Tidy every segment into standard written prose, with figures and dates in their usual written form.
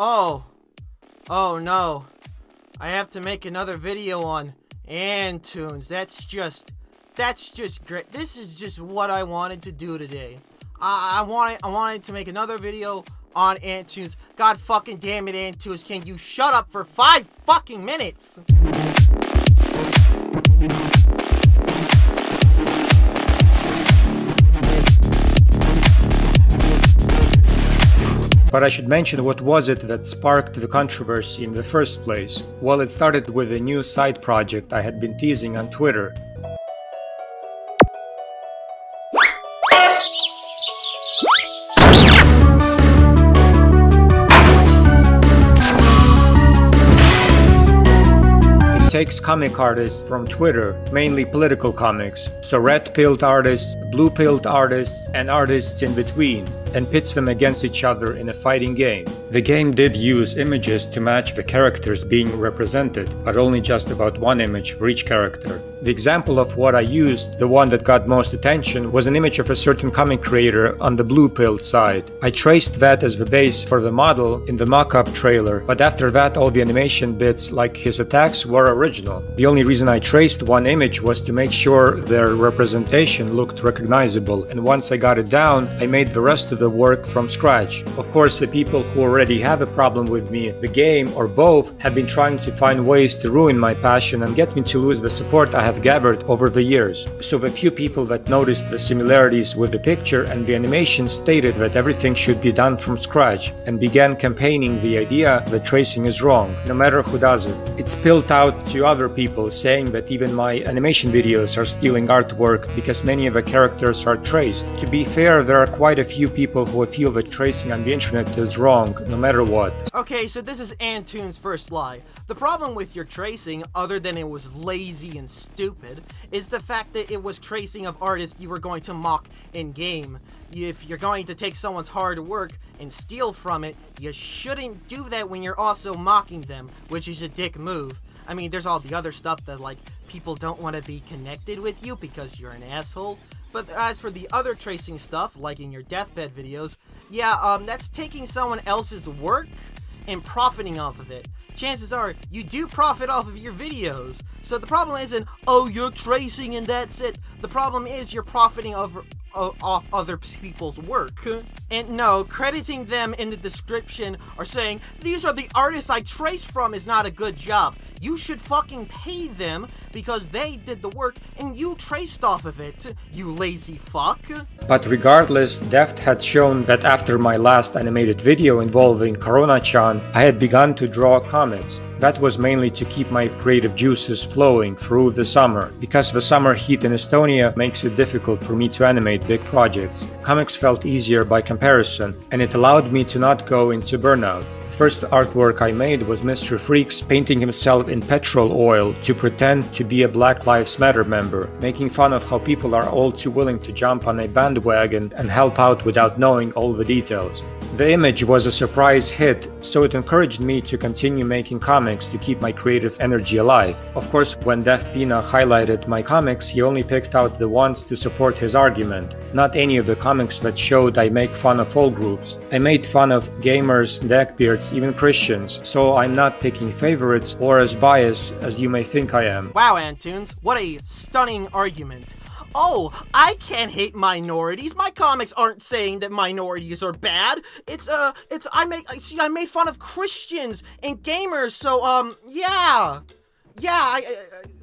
Oh no. I have to make another video on Antoons. That's just great. This is just what I wanted to do today. I wanted to make another video on Antoons. God fucking damn it, Antoons, can you shut up for 5 fucking minutes? But I should mention what was it that sparked the controversy in the first place. Well, it started with a new side project I had been teasing on Twitter. Takes comic artists from Twitter, mainly political comics, so red-pilled artists, blue-pilled artists, and artists in between, and pits them against each other in a fighting game. The game did use images to match the characters being represented, but only just about one image for each character. The example of what I used, the one that got most attention, was an image of a certain comic creator on the blue-pilled side. I traced that as the base for the model in the mock-up trailer, but after that all the animation bits, like his attacks, were original. The only reason I traced one image was to make sure their representation looked recognizable, and once I got it down, I made the rest of the work from scratch. Of course, the people who already have a problem with me, the game, or both, have been trying to find ways to ruin my passion and get me to lose the support I have gathered over the years. So the few people that noticed the similarities with the picture and the animation stated that everything should be done from scratch, and began campaigning the idea that tracing is wrong, no matter who does it. It spilled out to other people saying that even my animation videos are stealing artwork because many of the characters are traced. To be fair, there are quite a few people who feel that tracing on the internet is wrong, no matter what. Okay, so this is Antoon's first lie. The problem with your tracing, other than it was lazy and stupid, is the fact that it was tracing of artists you were going to mock in-game. If you're going to take someone's hard work and steal from it, you shouldn't do that when you're also mocking them, which is a dick move. I mean, there's all the other stuff that, like, people don't want to be connected with you because you're an asshole. But as for the other tracing stuff, like in your deathbed videos, yeah, that's taking someone else's work and profiting off of it. Chances are, you do profit off of your videos. So the problem isn't, oh, you're tracing and that's it. The problem is you're profiting off other people's work. And no, crediting them in the description or saying, these are the artists I traced from is not a good job. You should fucking pay them because they did the work and you traced off of it, you lazy fuck. But regardless, Deft had shown that after my last animated video involving Corona-chan, I had begun to draw comics. That was mainly to keep my creative juices flowing through the summer, because the summer heat in Estonia makes it difficult for me to animate big projects. Comics felt easier by comparison, and it allowed me to not go into burnout. The first artwork I made was Mr. Freaks painting himself in petrol oil to pretend to be a Black Lives Matter member, making fun of how people are all too willing to jump on a bandwagon and help out without knowing all the details. The image was a surprise hit, so it encouraged me to continue making comics to keep my creative energy alive. Of course, when Def Pina highlighted my comics, he only picked out the ones to support his argument, not any of the comics that showed I make fun of all groups. I made fun of gamers, neckbeards, even Christians, so I'm not picking favorites or as biased as you may think I am. Wow, Antoons, what a stunning argument. Oh, I can't hate minorities. My comics aren't saying that minorities are bad. I made fun of Christians and gamers, so, yeah. Yeah,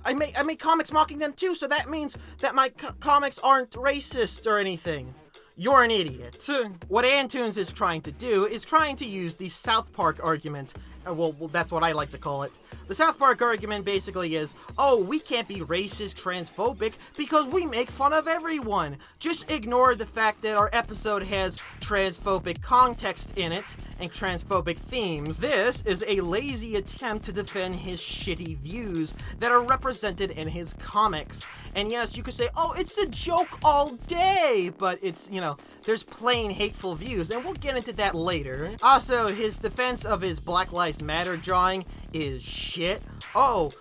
I make comics mocking them too, so that means that my comics aren't racist or anything. You're an idiot. What Antoons is trying to do is trying to use the South Park argument. Well, that's what I like to call it. The South Park argument basically is, oh, we can't be racist, transphobic, because we make fun of everyone. Just ignore the fact that our episode has transphobic context in it and transphobic themes. This is a lazy attempt to defend his shitty views that are represented in his comics. And yes, you could say, oh, it's a joke all day, but it's, you know, there's plain hateful views, and we'll get into that later. Also, his defense of his Black Lives Matter drawing is shit. Oh,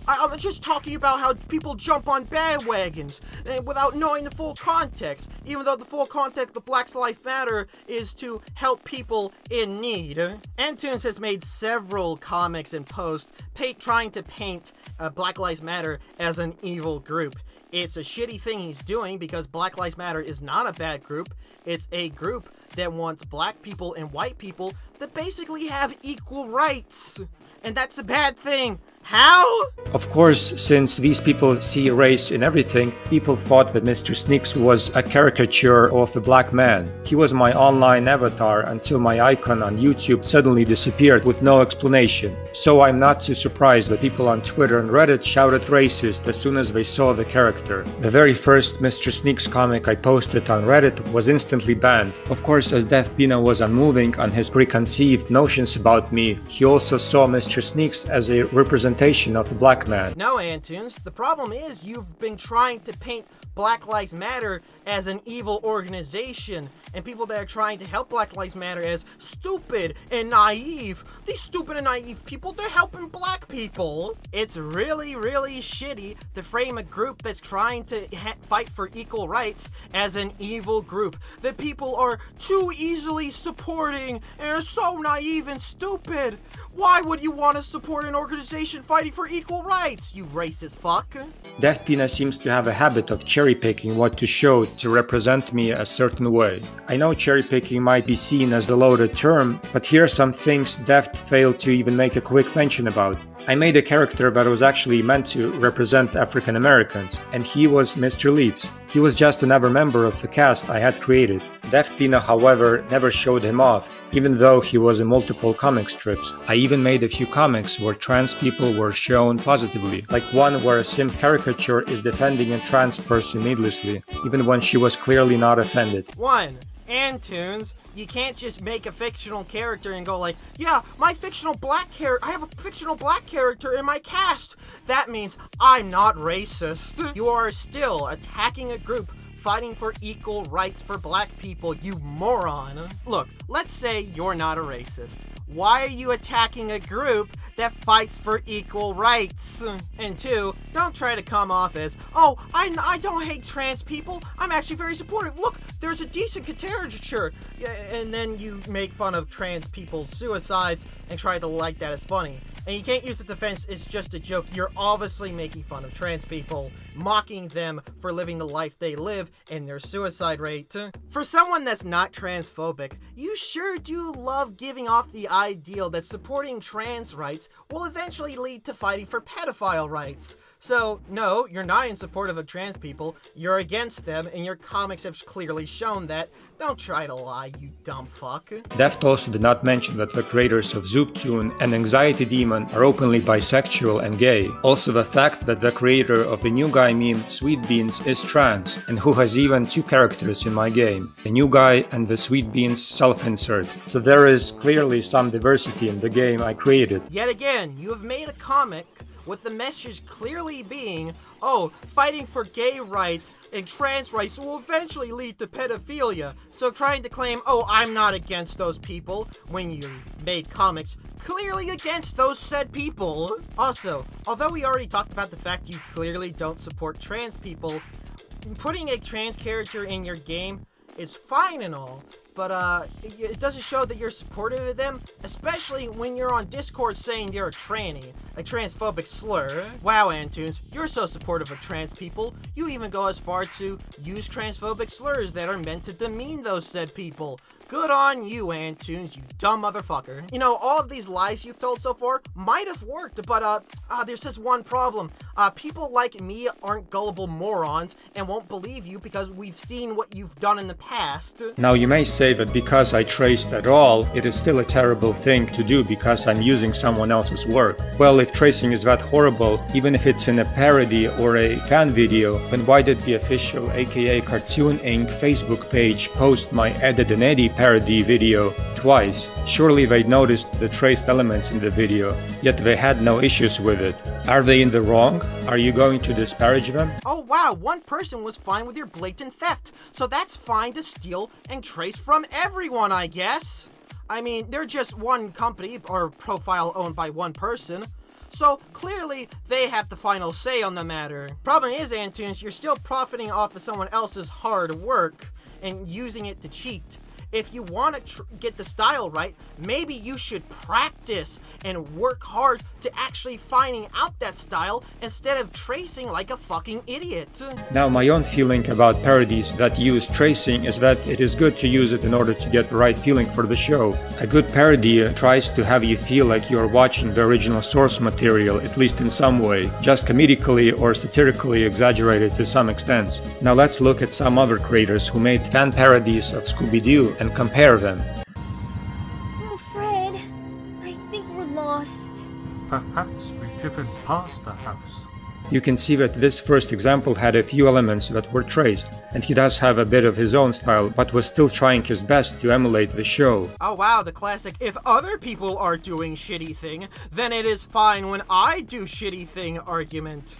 I'm just talking about how people jump on bandwagons without knowing the full context, even though the full context of Black Lives Matter is to help people in need. Antoons has made several comics and posts trying to paint Black Lives Matter as an evil group. It's a shitty thing he's doing because Black Lives Matter is not a bad group. It's a group that wants black people and white people to basically have equal rights. And that's a bad thing. How? Of course, since these people see race in everything, people thought that Mr. Sneaks was a caricature of a black man. He was my online avatar until my icon on YouTube suddenly disappeared with no explanation. So I'm not too surprised that people on Twitter and Reddit shouted racist as soon as they saw the character. The very first Mr. Sneaks comic I posted on Reddit was instantly banned. Of course, as Deathbina was unmoving on his preconceived notions about me, he also saw Mr. Sneaks as a representation of a black man. No, Antoons, the problem is you've been trying to paint Black Lives Matter as an evil organization, and people that are trying to help Black Lives Matter as stupid and naive. These stupid and naive people, they're helping black people. It's really, really shitty to frame a group that's trying to fight for equal rights as an evil group that people are too easily supporting and are so naive and stupid. Why would you want to support an organization fighting for equal rights, you racist fuck? Deathbina seems to have a habit of cherry-picking what to show to represent me a certain way. I know cherry-picking might be seen as a loaded term, but here are some things Deft failed to even make a quick mention about. I made a character that was actually meant to represent African Americans, and he was Mr. Leaps. He was just another member of the cast I had created. Deathbina, however, never showed him off, even though he was in multiple comic strips. I even made a few comics where trans people were shown positively, like one where a simp caricature is defending a trans person needlessly, even when she was clearly not offended. 1. Antoons, you can't just make a fictional character and go like, yeah, I have a fictional black character in my cast. That means I'm not racist. You are still attacking a group fighting for equal rights for black people, you moron. Look, let's say you're not a racist. Why are you attacking a group that fights for equal rights? And 2, don't try to come off as, oh, I don't hate trans people. I'm actually very supportive. Look, there's a decent caricature. And then you make fun of trans people's suicides and try to like that as funny. And you can't use the defense, it's just a joke. You're obviously making fun of trans people, mocking them for living the life they live and their suicide rate. For someone that's not transphobic, you sure do love giving off the ideal that supporting trans rights will eventually lead to fighting for pedophile rights. So, no, you're not in support of trans people, you're against them, and your comics have clearly shown that. Don't try to lie, you dumb fuck. Deft also did not mention that the creators of Zooptoon and Anxiety Demon are openly bisexual and gay. Also the fact that the creator of the New Guy meme, Sweet Beans, is trans, and who has even 2 characters in my game, the New Guy and the Sweet Beans self-insert. So there is clearly some diversity in the game I created. Yet again, you have made a comic with the message clearly being, oh, fighting for gay rights and trans rights will eventually lead to pedophilia. So trying to claim, oh, I'm not against those people, when you made comics clearly against those said people. Also, although we already talked about the fact you clearly don't support trans people, putting a trans character in your game is fine and all, but it doesn't show that you're supportive of them, especially when you're on Discord saying they're a tranny, a transphobic slur. Wow, Antoons, you're so supportive of trans people, you even go as far to use transphobic slurs that are meant to demean those said people. Good on you, Antoons, you dumb motherfucker. You know, all of these lies you've told so far might have worked, but there's just one problem. People like me aren't gullible morons and won't believe you because we've seen what you've done in the past. Now you may say that because I traced at all, it is still a terrible thing to do because I'm using someone else's work. Well, if tracing is that horrible, even if it's in a parody or a fan video, then why did the official aka Cartoon Inc. Facebook page post my Ed and Eddie parody video twice? Surely they noticed the traced elements in the video, yet they had no issues with it. Are they in the wrong? Are you going to disparage them? Oh wow, one person was fine with your blatant theft, so that's fine to steal and trace from everyone, I guess. I mean, they're just one company or profile owned by one person, So clearly, they have the final say on the matter. Problem is, Antoons, you're still profiting off of someone else's hard work and using it to cheat. If you want to get the style right, maybe you should practice and work hard to actually finding out that style instead of tracing like a fucking idiot. Now, my own feeling about parodies that use tracing is that it is good to use it in order to get the right feeling for the show. A good parody tries to have you feel like you are watching the original source material, at least in some way, just comedically or satirically exaggerated to some extent. Now let's look at some other creators who made fan parodies of Scooby-Doo and compare them. Oh, Fred, I think we're lost. Perhaps we've driven past the house. You can see that this first example had a few elements that were traced, and he does have a bit of his own style, but was still trying his best to emulate the show. Oh wow, the classic, if other people are doing shitty thing, then it is fine when I do shitty thing argument.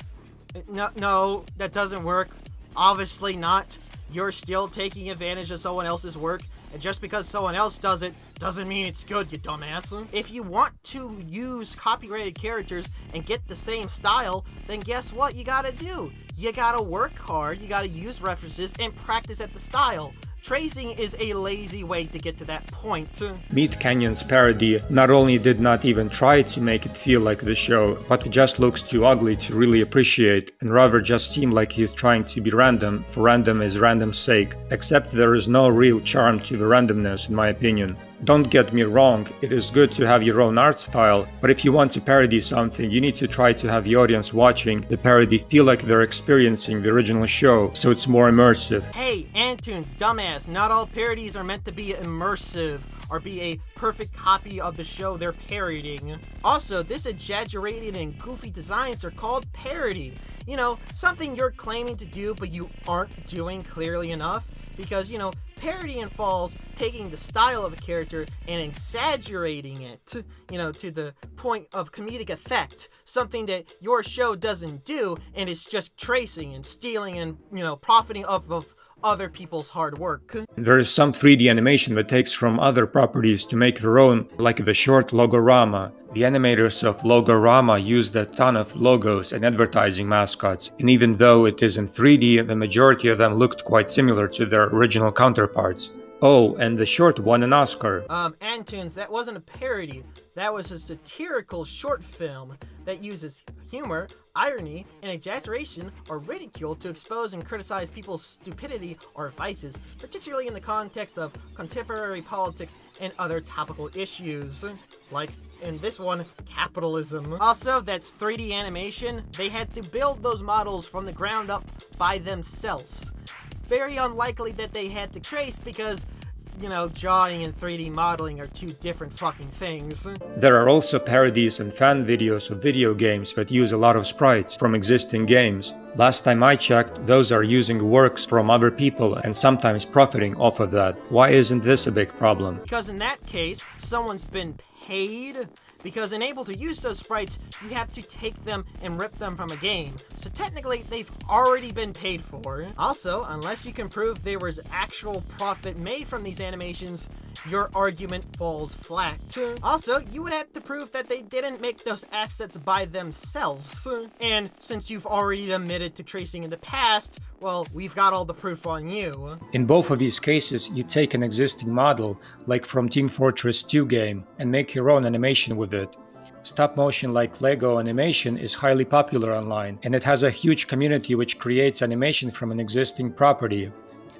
No, that doesn't work. Obviously not. You're still taking advantage of someone else's work, and just because someone else does it, doesn't mean it's good, you dumbass. If you want to use copyrighted characters and get the same style, then guess what you gotta do? You gotta work hard, you gotta use references, and practice at the style. Tracing is a lazy way to get to that point. Meat Canyon's parody not only did not even try to make it feel like the show, but it just looks too ugly to really appreciate, and rather just seem like he's trying to be random for random is random's sake, except there is no real charm to the randomness in my opinion. Don't get me wrong, it is good to have your own art style, but if you want to parody something, you need to try to have the audience watching the parody feel like they're experiencing the original show, so it's more immersive. Hey, Antoons, dumbass, not all parodies are meant to be immersive or be a perfect copy of the show they're parodying. Also, this exaggerated and goofy designs are called parody. You know, something you're claiming to do but you aren't doing clearly enough. Because, you know, parody involves taking the style of a character and exaggerating it, you know, to the point of comedic effect. Something that your show doesn't do, and it's just tracing and stealing and, you know, profiting off of other people's hard work. There is some 3D animation that takes from other properties to make their own, like the short Logorama. The animators of Logorama used a ton of logos and advertising mascots, and even though it is in 3D, the majority of them looked quite similar to their original counterparts. Oh, and the short won an Oscar. Antoons, that wasn't a parody. That was a satirical short film that uses humor, irony, and exaggeration or ridicule to expose and criticize people's stupidity or vices, particularly in the context of contemporary politics and other topical issues. Like, in this one, capitalism. Also, that's 3D animation. They had to build those models from the ground up by themselves. Very unlikely that they had to trace because, you know, drawing and 3D modeling are two different fucking things. There are also parodies and fan videos of video games that use a lot of sprites from existing games. Last time I checked, those are using works from other people and sometimes profiting off of that. Why isn't this a big problem? Because in that case, someone's been paid. Because in able to use those sprites, you have to take them and rip them from a game. So technically, they've already been paid for. Also, unless you can prove there was actual profit made from these animations, your argument falls flat. Also, you would have to prove that they didn't make those assets by themselves. And since you've already admitted to tracing in the past, well, we've got all the proof on you. In both of these cases, you take an existing model, like from Team Fortress 2 game, and make your own animation with it. Stop motion like Lego animation is highly popular online, and it has a huge community which creates animation from an existing property.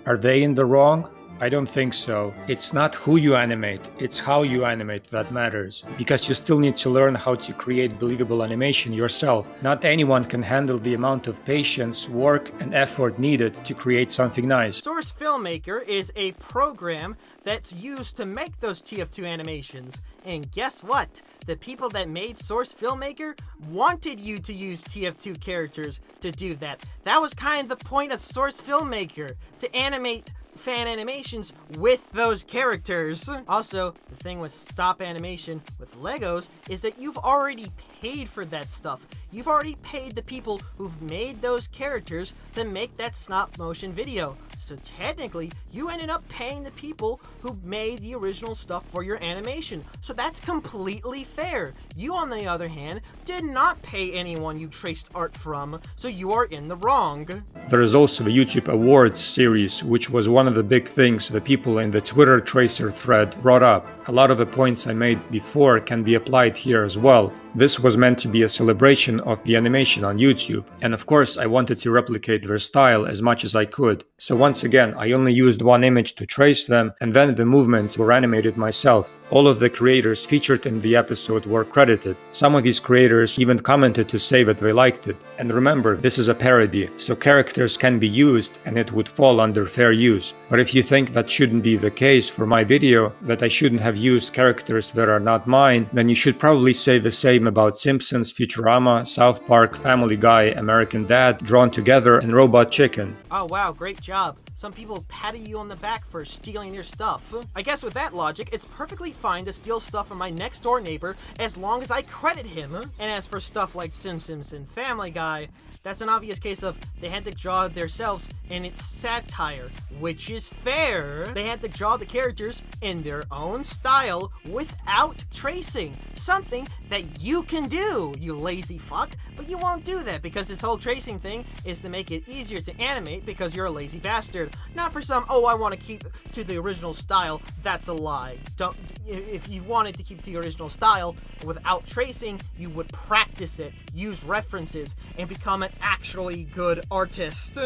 Are they in the wrong? I don't think so. It's not who you animate, it's how you animate that matters. Because you still need to learn how to create believable animation yourself. Not anyone can handle the amount of patience, work, and effort needed to create something nice. Source Filmmaker is a program that's used to make those TF2 animations. And guess what? The people that made Source Filmmaker wanted you to use TF2 characters to do that. That was kind of the point of Source Filmmaker, to animate fan animations with those characters. Also, the thing with stop animation with Legos is that you've already paid for that stuff. You've already paid the people who've made those characters to make that stop motion video. So technically, you ended up paying the people who made the original stuff for your animation. So that's completely fair. You, on the other hand, did not pay anyone you traced art from, so you are in the wrong. There is also the YouTube Awards series, which was one of the big things the people in the Twitter Tracer thread brought up. A lot of the points I made before can be applied here as well. This was meant to be a celebration of the animation on YouTube, and of course I wanted to replicate their style as much as I could. So once again, I only used one image to trace them, and then the movements were animated myself. All of the creators featured in the episode were credited. Some of these creators even commented to say that they liked it. And remember, this is a parody, so characters can be used and it would fall under fair use. But if you think that shouldn't be the case for my video, that I shouldn't have used characters that are not mine, then you should probably say the same about Simpsons, Futurama, South Park, Family Guy, American Dad, Drawn Together, and Robot Chicken. Oh wow, great job. Some people patted you on the back for stealing your stuff. I guess with that logic, it's perfectly fine to steal stuff from my next door neighbor as long as I credit him. And as for stuff like Simpsons and Family Guy, that's an obvious case of they had to draw it themselves and it's satire, which is fair. They had to draw the characters in their own style without tracing. Something that you can do, you lazy fuck, but you won't do that because this whole tracing thing is to make it easier to animate because you're a lazy bastard. Not for some, oh, I want to keep to the original style. That's a lie. Don't. If you wanted to keep to the original style without tracing, you would practice it, use references, and become an actually good artist.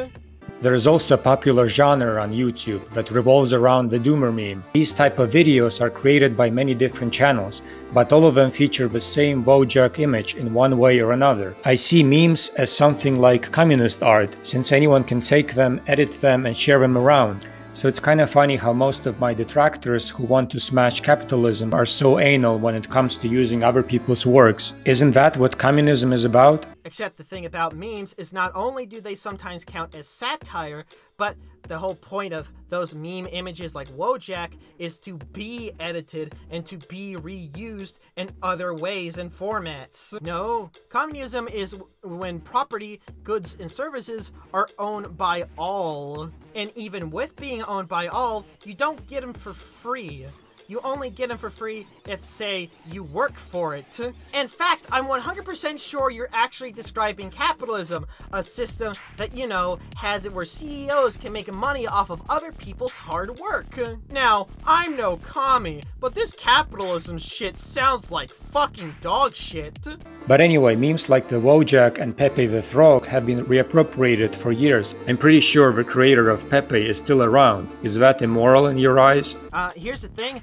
There is also a popular genre on YouTube that revolves around the doomer meme. These type of videos are created by many different channels, but all of them feature the same Wojak image in one way or another. I see memes as something like communist art, since anyone can take them, edit them, and share them around. So it's kind of funny how most of my detractors who want to smash capitalism are so anal when it comes to using other people's works. Isn't that what communism is about? Except the thing about memes is not only do they sometimes count as satire, but the whole point of those meme images like Wojak is to be edited and to be reused in other ways and formats. No, communism is when property, goods, and services are owned by all. And even with being owned by all, you don't get them for free. You only get them for free if, say, you work for it. In fact, I'm 100% sure you're actually describing capitalism, a system that, you know, has it where CEOs can make money off of other people's hard work. Now, I'm no commie, but this capitalism shit sounds like fucking dog shit. But anyway, memes like the Wojak and Pepe the Frog have been reappropriated for years. I'm pretty sure the creator of Pepe is still around. Is that immoral in your eyes? Here's the thing.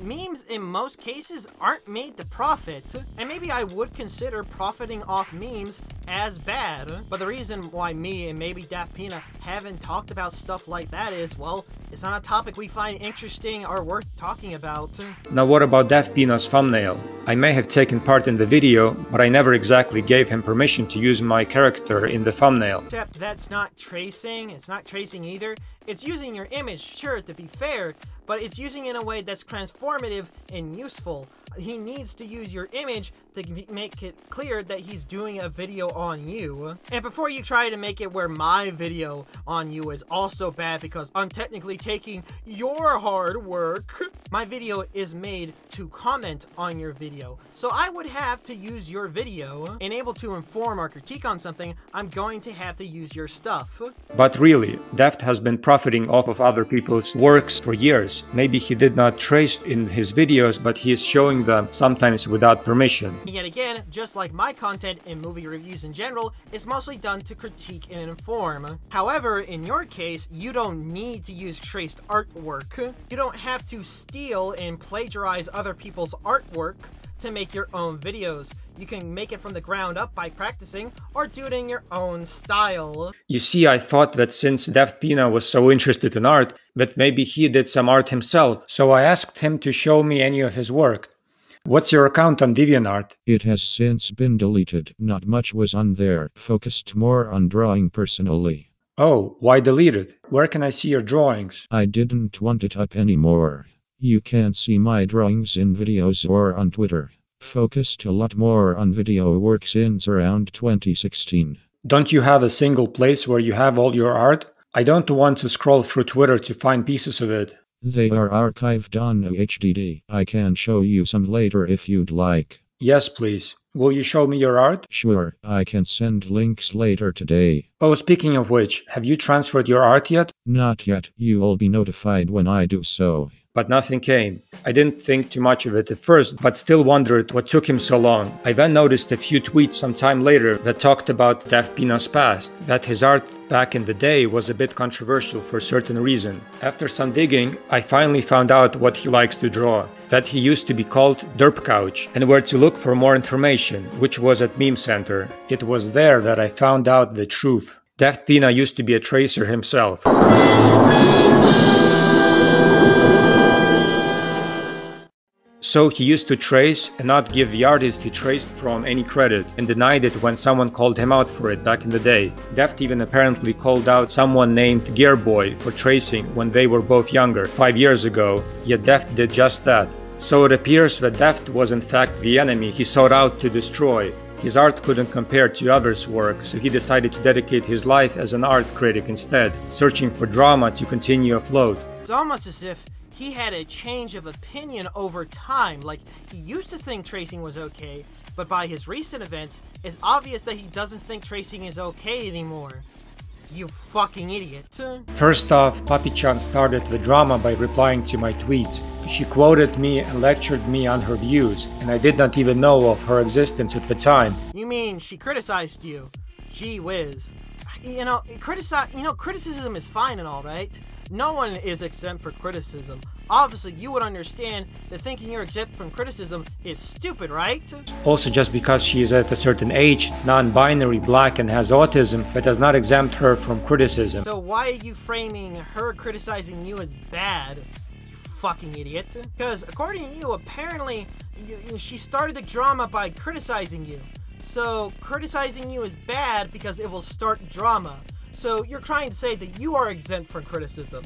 Memes in most cases aren't made to profit, and maybe I would consider profiting off memes as bad. But the reason why me and maybe Daft Pina haven't talked about stuff like that is, well, it's not a topic we find interesting or worth talking about. Now what about Daft Pina's thumbnail? I may have taken part in the video, but I never exactly gave him permission to use my character in the thumbnail. Except that's not tracing, it's not tracing either. It's using your image, sure, to be fair, but it's using it in a way that's transformative and useful. He needs to use your image to make it clear that he's doing a video on you. And before you try to make it where my video on you is also bad because I'm technically taking your hard work, my video is made to comment on your video. So I would have to use your video, and able to inform or critique on something, I'm going to have to use your stuff. But really, Daft has been profiting off of other people's works for years. Maybe he did not trace in his videos, but he is showing them sometimes without permission. Yet again, just like my content and movie reviews in general, it's mostly done to critique and inform. However, in your case, you don't need to use traced artwork. You don't have to steal and plagiarize other people's artwork to make your own videos. You can make it from the ground up by practicing, or do it in your own style. You see, I thought that since Daft Pina was so interested in art, that maybe he did some art himself, so I asked him to show me any of his work. What's your account on DeviantArt? It has since been deleted. Not much was on there, focused more on drawing personally. Oh, why delete it? Where can I see your drawings? I didn't want it up anymore. You can't see my drawings in videos or on Twitter. Focused a lot more on video work since around 2016. Don't you have a single place where you have all your art? I don't want to scroll through Twitter to find pieces of it. They are archived on HDD. I can show you some later if you'd like. Yes, please. Will you show me your art? Sure, I can send links later today. Oh, speaking of which, have you transferred your art yet? Not yet. You'll be notified when I do so. But nothing came. I didn't think too much of it at first, but still wondered what took him so long. I then noticed a few tweets sometime later that talked about Daft Pina's past, that his art back in the day was a bit controversial for a certain reason. After some digging, I finally found out what he likes to draw, that he used to be called Derp Couch, and where to look for more information, which was at Meme Center. It was there that I found out the truth. Daft Pina used to be a tracer himself. So he used to trace and not give the artist he traced from any credit, and denied it when someone called him out for it back in the day. Daft even apparently called out someone named Gearboy for tracing when they were both younger, 5 years ago, yet Daft did just that. So it appears that Daft was in fact the enemy he sought out to destroy. His art couldn't compare to others' work, so he decided to dedicate his life as an art critic instead, searching for drama to continue afloat. It's almost as if he had a change of opinion over time. Like, he used to think tracing was okay, but by his recent events, it's obvious that he doesn't think tracing is okay anymore. You fucking idiot. First off, Papi-chan started the drama by replying to my tweets. She quoted me and lectured me on her views, and I did not even know of her existence at the time. You mean she criticized you? Gee whiz. Criticism is fine and all, right? No one is exempt from criticism. Obviously, you would understand that thinking you're exempt from criticism is stupid, right? Also, just because she is at a certain age, non-binary, black, and has autism, that does not exempt her from criticism. So why are you framing her criticizing you as bad, you fucking idiot? Because according to you, apparently, she started the drama by criticizing you. So criticizing you is bad because it will start drama. So you're trying to say that you are exempt from criticism.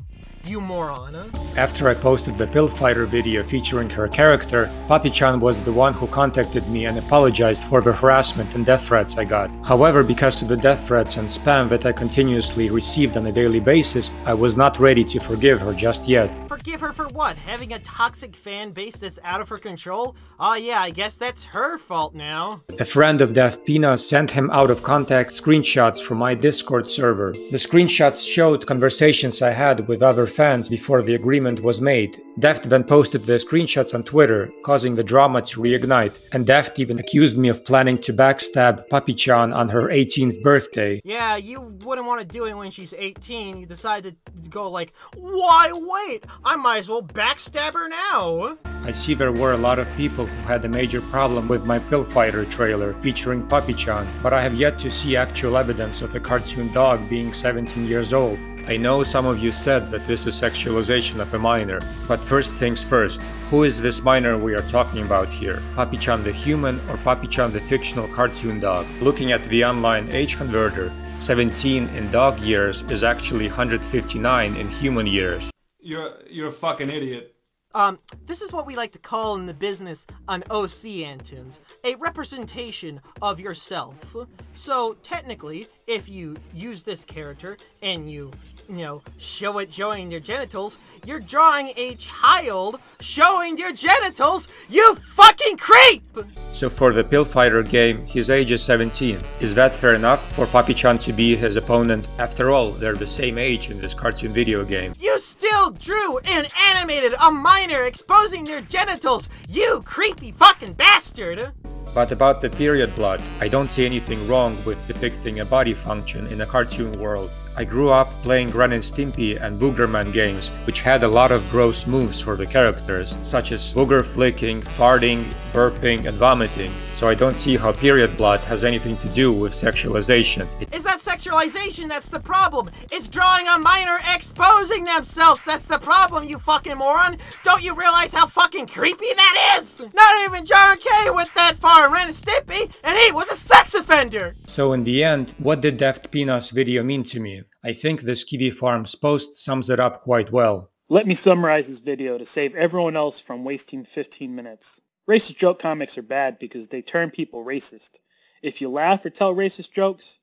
You moron, huh? After I posted the Pill Fighter video featuring her character, Papi-chan was the one who contacted me and apologized for the harassment and death threats I got. However, because of the death threats and spam that I continuously received on a daily basis, I was not ready to forgive her just yet. Forgive her for what? Having a toxic fan base that's out of her control? Oh yeah, I guess that's her fault now. A friend of Daft Pina sent him out of contact screenshots from my Discord server. The screenshots showed conversations I had with other fans before the agreement was made. Daft then posted the screenshots on Twitter, causing the drama to reignite, and Daft even accused me of planning to backstab Papi-chan on her 18th birthday. Yeah, you wouldn't want to do it when she's 18. You decided to go like, why wait? I might as well backstab her now. I see there were a lot of people who had a major problem with my Pill Fighter trailer featuring Papi-chan, but I have yet to see actual evidence of a cartoon dog being 17 years old. I know some of you said that this is sexualization of a minor, but first things first, who is this minor we are talking about here? Papi-chan the human or Papi-chan the fictional cartoon dog? Looking at the online age converter, 17 in dog years is actually 159 in human years. You're a fucking idiot. This is what we like to call in the business an OC, Antoons, a representation of yourself. So, technically, if you use this character and you show it showing their genitals, you're drawing a child showing their genitals, you fucking creep! So for the Pill Fighter game, his age is 17. Is that fair enough for Papi-chan to be his opponent? After all, they're the same age in this cartoon video game. You still drew and animated a minor exposing their genitals, you creepy fucking bastard! But about the period blood, I don't see anything wrong with depicting a body function in a cartoon world. I grew up playing Ren and Stimpy and Boogerman games, which had a lot of gross moves for the characters, such as booger flicking, farting, burping, and vomiting, so I don't see how period blood has anything to do with sexualization. Is that sexualization that's the problem? It's drawing a minor exposing themselves that's the problem, you fucking moron! Don't you realize how fucking creepy that is? Not even John K went that far in Ren and Stimpy, and he was a sex offender! So in the end, what did Daft Pina's video mean to me? I think this Kiwi Farms post sums it up quite well. Let me summarize this video to save everyone else from wasting 15 minutes. Racist joke comics are bad because they turn people racist. If you laugh or tell racist jokes,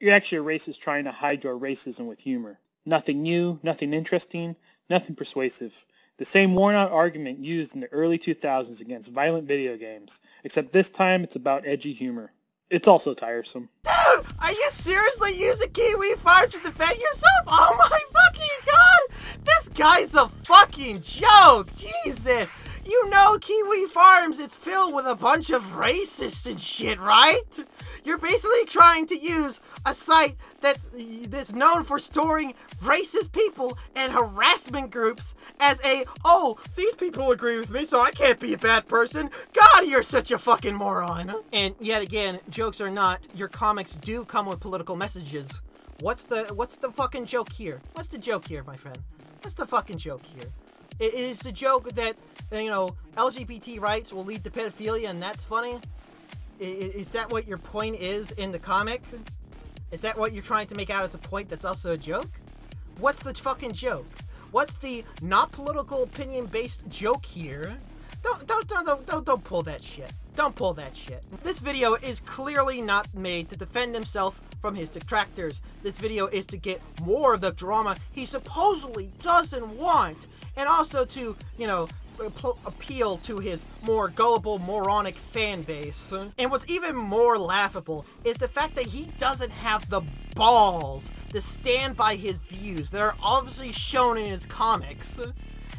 you're actually a racist trying to hide your racism with humor. Nothing new, nothing interesting, nothing persuasive. The same worn-out argument used in the early 2000s against violent video games, except this time it's about edgy humor. It's also tiresome. Dude, are you seriously using Kiwi Farms to defend yourself? Oh my fucking god! This guy's a fucking joke! Jesus! You know Kiwi Farms is filled with a bunch of racists and shit, right? You're basically trying to use a site that's known for storing racist people and harassment groups as oh, these people agree with me, so I can't be a bad person. God, you're such a fucking moron. And yet again, jokes or not, your comics do come with political messages. What's the fucking joke here? What's the joke here, my friend? What's the fucking joke here? It is the joke that, you know, LGBT rights will lead to pedophilia and that's funny? Is that what your point is in the comic? Is that what you're trying to make out as a point that's also a joke? What's the fucking joke? What's the not political opinion based joke here? Don't pull that shit. Don't pull that shit. This video is clearly not made to defend himself from his detractors. This video is to get more of the drama he supposedly doesn't want, and also to, you know, appeal to his more gullible, moronic fan base. And what's even more laughable is the fact that he doesn't have the balls to stand by his views that are obviously shown in his comics.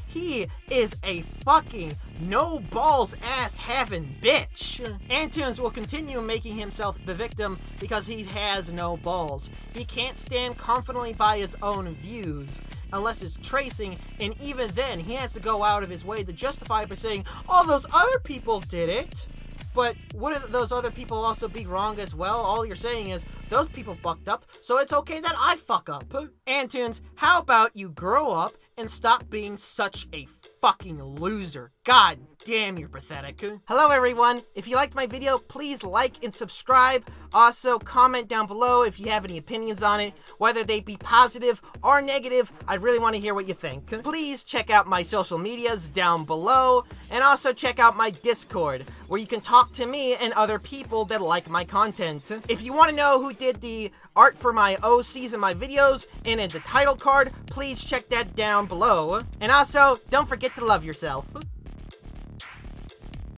He is a fucking no balls ass having bitch. Antoons will continue making himself the victim because he has no balls. He can't stand confidently by his own views unless it's tracing, and even then he has to go out of his way to justify it by saying, oh, those other people did it. But wouldn't those other people also be wrong as well? All you're saying is, those people fucked up, so it's okay that I fuck up. Antoons, how about you grow up and stop being such a fucking loser? God damn, you're pathetic. Hello everyone, if you liked my video, please like and subscribe. Also, comment down below if you have any opinions on it, whether they be positive or negative. I really want to hear what you think. Please check out my social medias down below, and also check out my Discord, where you can talk to me and other people that like my content. If you want to know who did the art for my OCs in my videos and in the title card, please check that down below. And also, don't forget to love yourself.